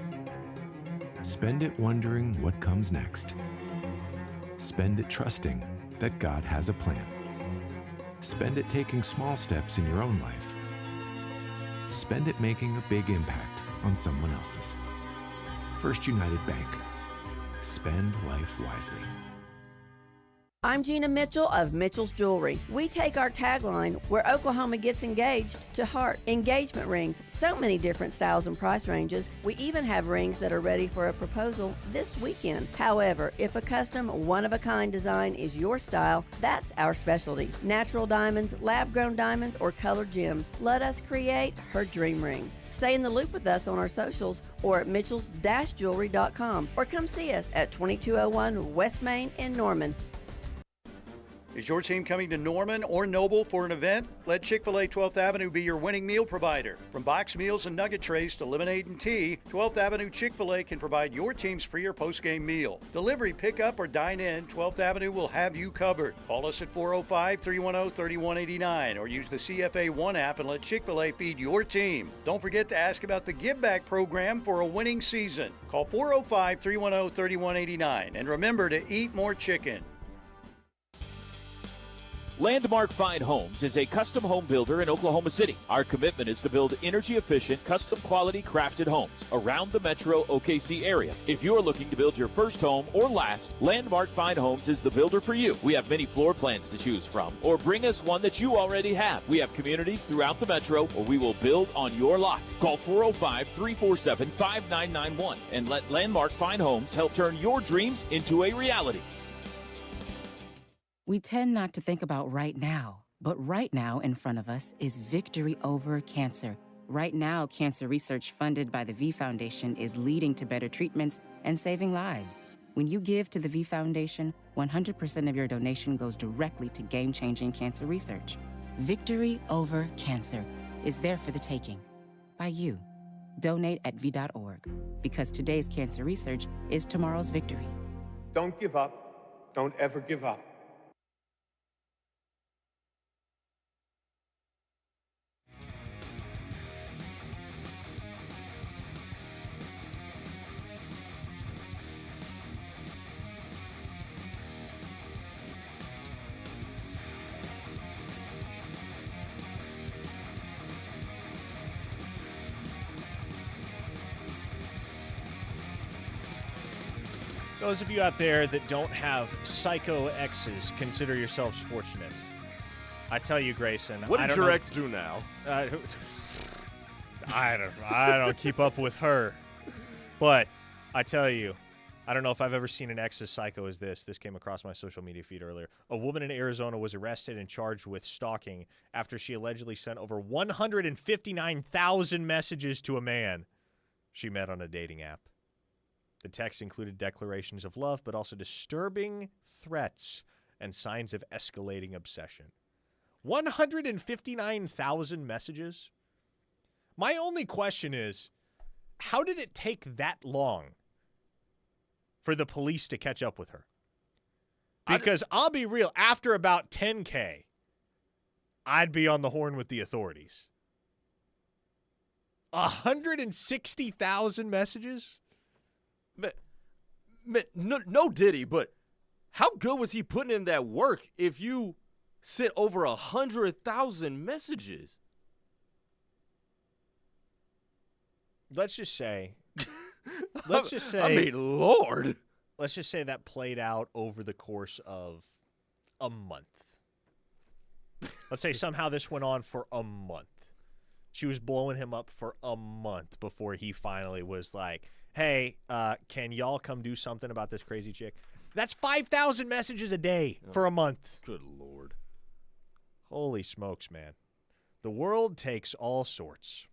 Spend it wondering what comes next. Spend it trusting that God has a plan. Spend it taking small steps in your own life. Spend it making a big impact on someone else's. First United Bank. Spend life wisely. I'm Gina Mitchell of Mitchell's Jewelry. We take our tagline, "Where Oklahoma gets engaged," to heart. Engagement rings, so many different styles and price ranges. We even have rings that are ready for a proposal this weekend. However, if a custom, one-of-a-kind design is your style, that's our specialty. Natural diamonds, lab-grown diamonds, or colored gems. Let us create her dream ring. Stay in the loop with us on our socials or at mitchells-jewelry.com, or come see us at 2201 West Main in Norman. Is your team coming to Norman or Noble for an event? Let Chick-fil-A 12th Avenue be your winning meal provider. From box meals and nugget trays to lemonade and tea, 12th Avenue Chick-fil-A can provide your team's pre- or post-game meal. Delivery, pickup, or dine in, 12th Avenue will have you covered. Call us at 405-310-3189 or use the CFA One app and let Chick-fil-A feed your team. Don't forget to ask about the Give Back program for a winning season. Call 405-310-3189 and remember to eat more chicken. Landmark Fine Homes is a custom home builder in Oklahoma City. Our commitment is to build energy-efficient, custom-quality crafted homes around the metro OKC area. If you're looking to build your first home or last, Landmark Fine Homes is the builder for you. We have many floor plans to choose from, or bring us one that you already have. We have communities throughout the metro, or we will build on your lot. Call 405-347-5991 and let Landmark Fine Homes help turn your dreams into a reality. We tend not to think about right now, but right now in front of us is victory over cancer. Right now, cancer research funded by the V Foundation is leading to better treatments and saving lives. When you give to the V Foundation, 100% of your donation goes directly to game-changing cancer research. Victory over cancer is there for the taking by you. Donate at V.org, because today's cancer research is tomorrow's victory. Don't give up. Don't ever give up. Those of you out there that don't have psycho exes, consider yourselves fortunate. I tell you, Grayson. What did your ex do now? I don't keep up with her. But I tell you, I don't know if I've ever seen an ex as psycho as this. This came across my social media feed earlier. A woman in Arizona was arrested and charged with stalking after she allegedly sent over 159,000 messages to a man she met on a dating app. The text included declarations of love, but also disturbing threats and signs of escalating obsession. 159,000 messages? My only question is, how did it take that long for the police to catch up with her? Because I'll be real, after about 10K, I'd be on the horn with the authorities. 160,000 messages? No Diddy, but how good was he putting in that work if you sent over 100,000 messages? Let's just say. I mean, Lord. Let's just say that played out over the course of a month. Let's say somehow this went on for a month. She was blowing him up for a month before he finally was like, hey, can y'all come do something about this crazy chick? That's 5,000 messages a day for a month. Good Lord. Holy smokes, man. The world takes all sorts.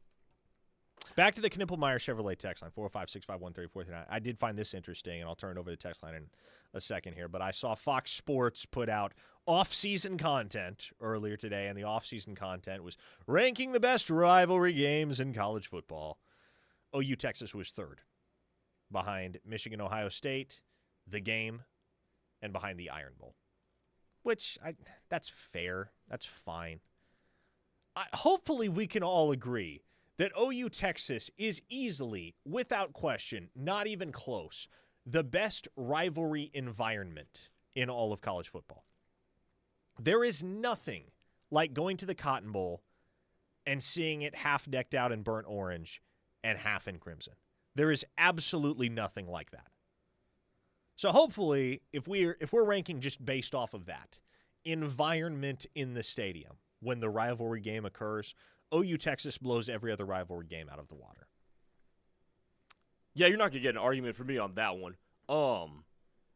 Back to the Knippelmeyer Chevrolet text line, 405-651-3439. I did find this interesting, and I'll turn it over to the text line in a second here, but I saw Fox Sports put out off-season content earlier today, and the off-season content was ranking the best rivalry games in college football. OU Texas was third, behind Michigan Ohio State, the game, and behind the Iron Bowl. Which, that's fair. That's fine. Hopefully we can all agree that OU Texas is easily, without question, not even close, the best rivalry environment in all of college football. There is nothing like going to the Cotton Bowl and seeing it half decked out in burnt orange and half in crimson. There is absolutely nothing like that. So hopefully, if we're ranking just based off of that environment in the stadium when the rivalry game occurs, OU Texas blows every other rivalry game out of the water. Yeah, you're not going to get an argument from me on that one.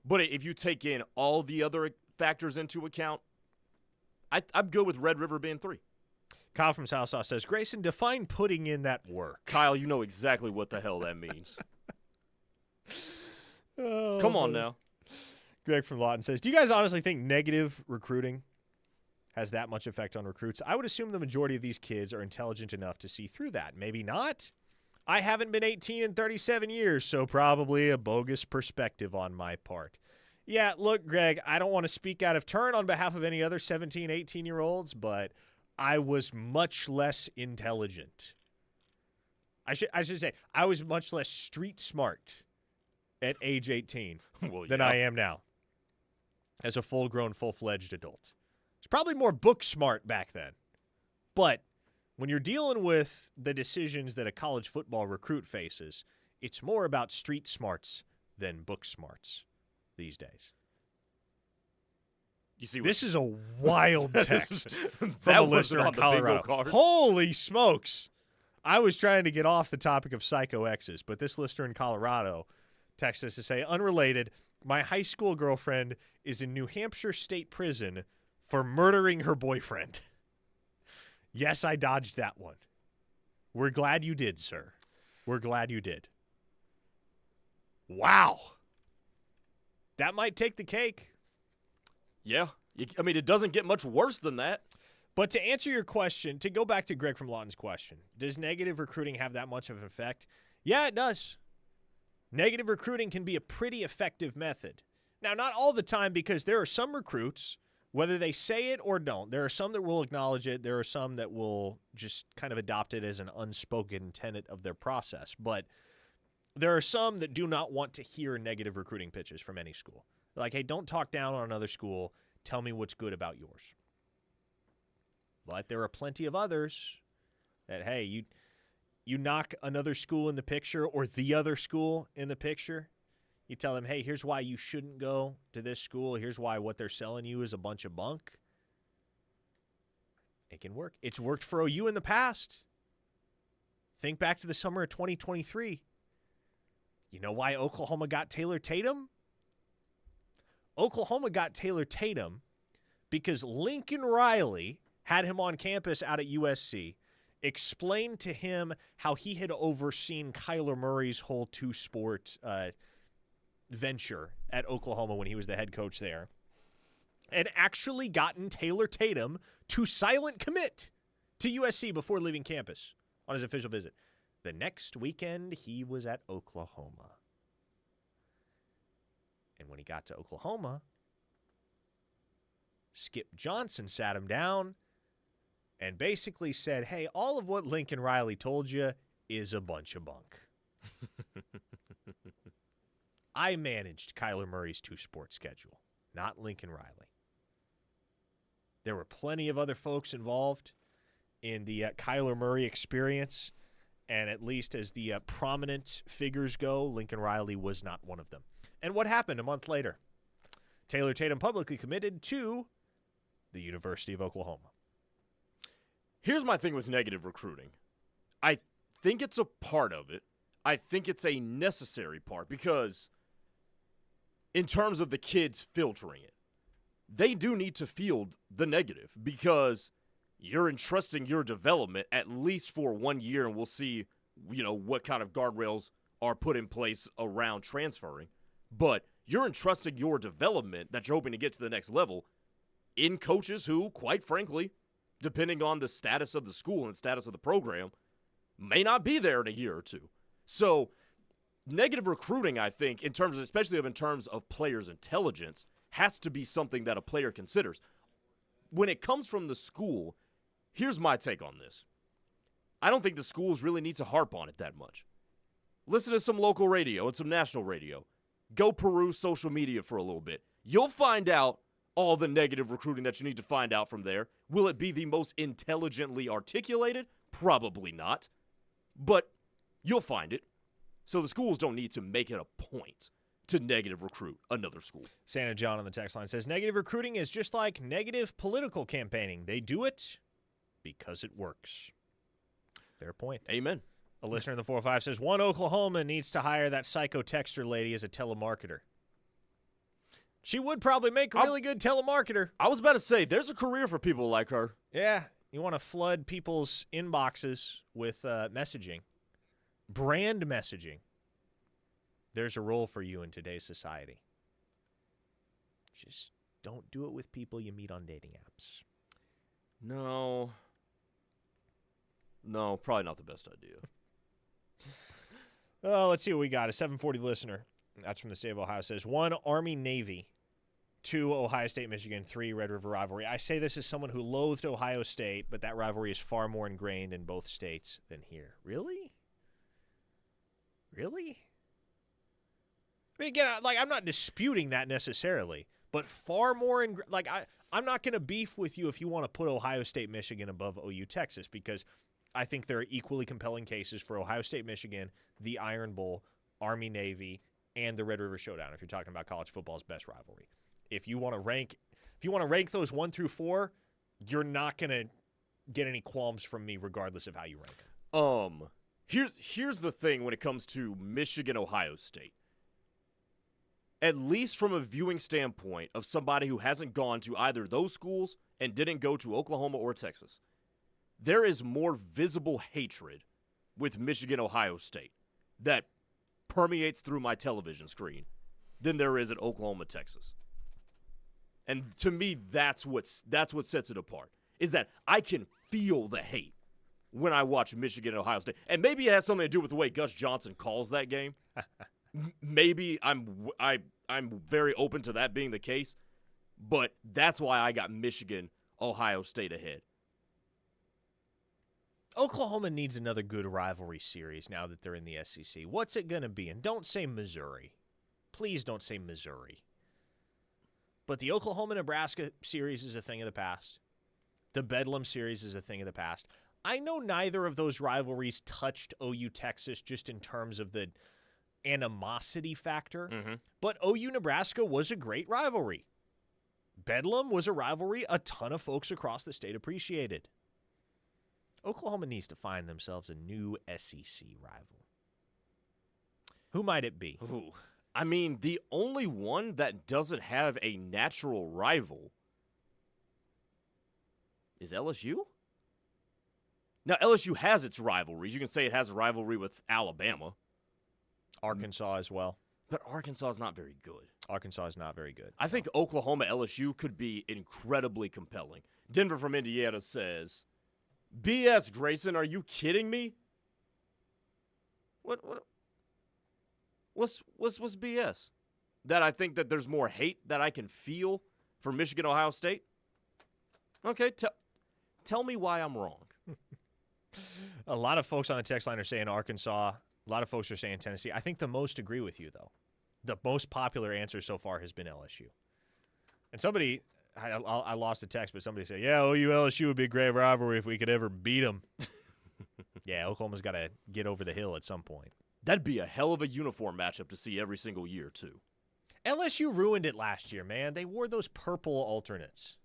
But if you take in all the other factors into account, I'm good with Red River being 3. Kyle from Southsaw says, Grayson, define putting in that work. Kyle, you know exactly what the hell that means. Oh, come on now. Greg from Lawton says, do you guys honestly think negative recruiting has that much effect on recruits? I would assume the majority of these kids are intelligent enough to see through that. Maybe not. I haven't been 18 in 37 years, so probably a bogus perspective on my part. Yeah, look, Greg, I don't want to speak out of turn on behalf of any other 17, 18-year-olds, but I was much less intelligent. I should say I was much less street smart at age 18 than I am now as a full-grown, full-fledged adult. It's probably more book smart back then. But when you're dealing with the decisions that a college football recruit faces, it's more about street smarts than book smarts these days. You see, this is a wild text from that a listener in Colorado. Holy smokes. I was trying to get off the topic of psycho exes, but this listener in Colorado texted us to say, unrelated, my high school girlfriend is in New Hampshire State Prison for murdering her boyfriend. Yes, I dodged that one. We're glad you did, sir. We're glad you did. Wow. That might take the cake. Yeah. I mean, it doesn't get much worse than that. But to answer your question, to go back to Greg from Lawton's question, does negative recruiting have that much of an effect? Yeah, it does. Negative recruiting can be a pretty effective method. Now, not all the time, because there are some recruits, whether they say it or don't, there are some that will acknowledge it. There are some that will just kind of adopt it as an unspoken tenet of their process. But there are some that do not want to hear negative recruiting pitches from any school. Like, hey, don't talk down on another school. Tell me what's good about yours. But there are plenty of others that, hey, you knock another school in the picture or the other school in the picture. You tell them, hey, here's why you shouldn't go to this school. Here's why what they're selling you is a bunch of bunk. It can work. It's worked for OU in the past. Think back to the summer of 2023. You know why Oklahoma got Taylor Tatum? Oklahoma got Taylor Tatum because Lincoln Riley had him on campus out at USC, explained to him how he had overseen Kyler Murray's whole two-sport venture at Oklahoma when he was the head coach there, and actually gotten Taylor Tatum to silent commit to USC before leaving campus on his official visit. The next weekend, he was at Oklahoma. And when he got to Oklahoma, Skip Johnson sat him down and basically said, hey, all of what Lincoln Riley told you is a bunch of bunk. I managed Kyler Murray's two-sport schedule, not Lincoln Riley. There were plenty of other folks involved in the Kyler Murray experience, and at least as the prominent figures go, Lincoln Riley was not one of them. And what happened a month later? Taylor Tatum publicly committed to the University of Oklahoma. Here's my thing with negative recruiting. I think it's a part of it. I think it's a necessary part because in terms of the kids filtering it, they do need to field the negative because you're entrusting your development at least for 1 year, and we'll see, what kind of guardrails are put in place around transferring. But you're entrusting your development that you're hoping to get to the next level in coaches who, quite frankly, depending on the status of the school and status of the program, may not be there in a year or two. So negative recruiting, I think, especially in terms of players' intelligence, has to be something that a player considers. When it comes from the school, here's my take on this. I don't think the schools really need to harp on it that much. Listen to some local radio and some national radio. Go peruse social media for a little bit. You'll find out all the negative recruiting that you need to find out from there. Will it be the most intelligently articulated? Probably not. But you'll find it. So the schools don't need to make it a point to negative recruit another school. Santa John on the text line says, negative recruiting is just like negative political campaigning. They do it because it works. Fair point. Amen. A listener in the 405 says, one Oklahoma needs to hire that psycho texter lady as a telemarketer. She would probably make a really good telemarketer. I was about to say, there's a career for people like her. Yeah. You want to flood people's inboxes with messaging. Brand messaging. There's a role for you in today's society. Just don't do it with people you meet on dating apps. No, probably not the best idea. Let's see what we got. A 740 listener. That's from the state of Ohio. Says 1, Army Navy. 2, Ohio State Michigan. 3, Red River rivalry. I say this as someone who loathed Ohio State, but that rivalry is far more ingrained in both states than here. Really? Really? I mean, again, I'm not disputing that necessarily, but far more I'm not going to beef with you if you want to put Ohio State Michigan above OU Texas, because I think there are equally compelling cases for Ohio State Michigan, the Iron Bowl, Army Navy, and the Red River Showdown if you're talking about college football's best rivalry. If you want to rank those 1 through 4, you're not going to get any qualms from me regardless of how you rank them. Here's the thing when it comes to Michigan, Ohio State. At least from a viewing standpoint of somebody who hasn't gone to either of those schools and didn't go to Oklahoma or Texas, there is more visible hatred with Michigan, Ohio State that permeates through my television screen than there is at Oklahoma, Texas. And to me, that's what sets it apart, is that I can feel the hate when I watch Michigan and Ohio State. And maybe it has something to do with the way Gus Johnson calls that game. Maybe I'm very open to that being the case, but that's why I got Michigan, Ohio State ahead. Oklahoma needs another good rivalry series now that they're in the SEC. What's it going to be? And don't say Missouri. Please don't say Missouri. But the Oklahoma-Nebraska series is a thing of the past. The Bedlam series is a thing of the past. I know neither of those rivalries touched OU Texas just in terms of the animosity factor, but OU Nebraska was a great rivalry. Bedlam was a rivalry a ton of folks across the state appreciated. Oklahoma needs to find themselves a new SEC rival. Who might it be? Ooh. I mean, the only one that doesn't have a natural rival is LSU. Now, LSU has its rivalries. You can say it has a rivalry with Alabama. Arkansas as well. But Arkansas is not very good. Arkansas is not very good. I think Oklahoma LSU could be incredibly compelling. Denver from Indiana says, BS, Grayson, are you kidding me? What's BS? That I think that there's more hate that I can feel for Michigan, Ohio State? Okay, tell me why I'm wrong. A lot of folks on the text line are saying Arkansas. A lot of folks are saying Tennessee. I think the most agree with you, though. The most popular answer so far has been LSU. And somebody, I lost the text, but somebody said, yeah, OU LSU would be a great rivalry if we could ever beat them. Yeah, Oklahoma's got to get over the hill at some point. That'd be a hell of a uniform matchup to see every single year, too. LSU ruined it last year, man. They wore those purple alternates.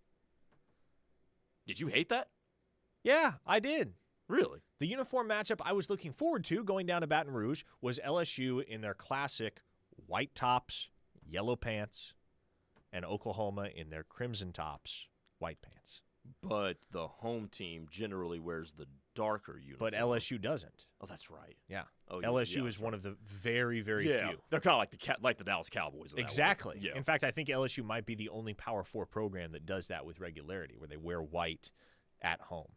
Did you hate that? Yeah, I did. Really? The uniform matchup I was looking forward to going down to Baton Rouge was LSU in their classic white tops, yellow pants, and Oklahoma in their crimson tops, white pants. But the home team generally wears the darker uniform. But LSU doesn't. Oh, that's right. Yeah. Oh, LSU is one of the very, very few. They're kind of like the Dallas Cowboys. Exactly. Yeah. In fact, I think LSU might be the only Power 4 program that does that with regularity, where they wear white at home.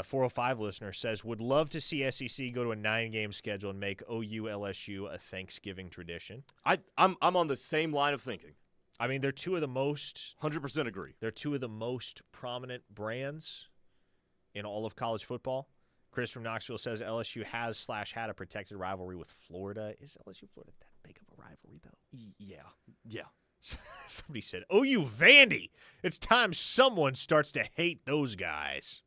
405 listener says, would love to see SEC go to a 9-game schedule and make OU LSU a Thanksgiving tradition. I'm on the same line of thinking. I mean, they're two of the most 100% agree. They're two of the most prominent brands in all of college football. Chris from Knoxville says LSU has/had a protected rivalry with Florida. Is LSU Florida that big of a rivalry though? Yeah. Somebody said OU Vandy. It's time someone starts to hate those guys.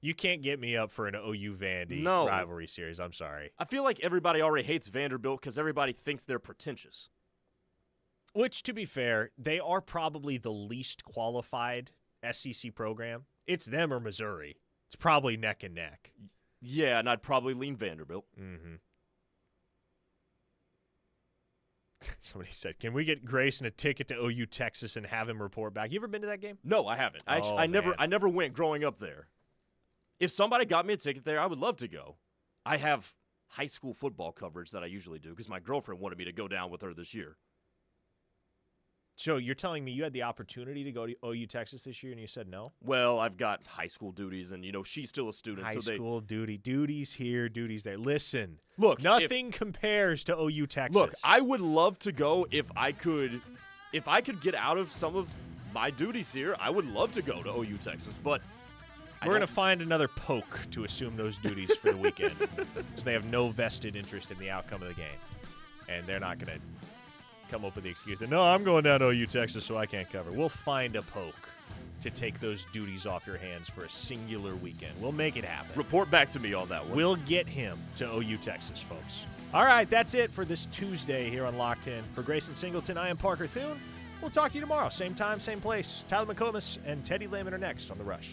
You can't get me up for an OU Vandy rivalry series. I'm sorry. I feel like everybody already hates Vanderbilt because everybody thinks they're pretentious. Which, to be fair, they are probably the least qualified SEC program. It's them or Missouri. It's probably neck and neck. Yeah, and I'd probably lean Vanderbilt. Mm-hmm. Somebody said, can we get Grayson a ticket to OU Texas and have him report back? You ever been to that game? No, I haven't. I never went growing up there. If somebody got me a ticket there, I would love to go. I have high school football coverage that I usually do because my girlfriend wanted me to go down with her this year. So you're telling me you had the opportunity to go to OU Texas this year and you said no? Well, I've got high school duties, and, she's still a student. High school duties here, duties there. Listen, look, nothing compares to OU Texas. Look, I would love to go if I could get out of some of my duties here. I would love to go to OU Texas, but we're going to find another poke to assume those duties for the weekend. So they have no vested interest in the outcome of the game. And they're not going to come up with the excuse that, no, I'm going down to OU Texas, so I can't cover. We'll find a poke to take those duties off your hands for a singular weekend. We'll make it happen. Report back to me on that one. We'll get him to OU Texas, folks. All right, that's it for this Tuesday here on Locked In. For Grayson Singleton, I am Parker Thune. We'll talk to you tomorrow. Same time, same place. Tyler McComas and Teddy Lehman are next on The Rush.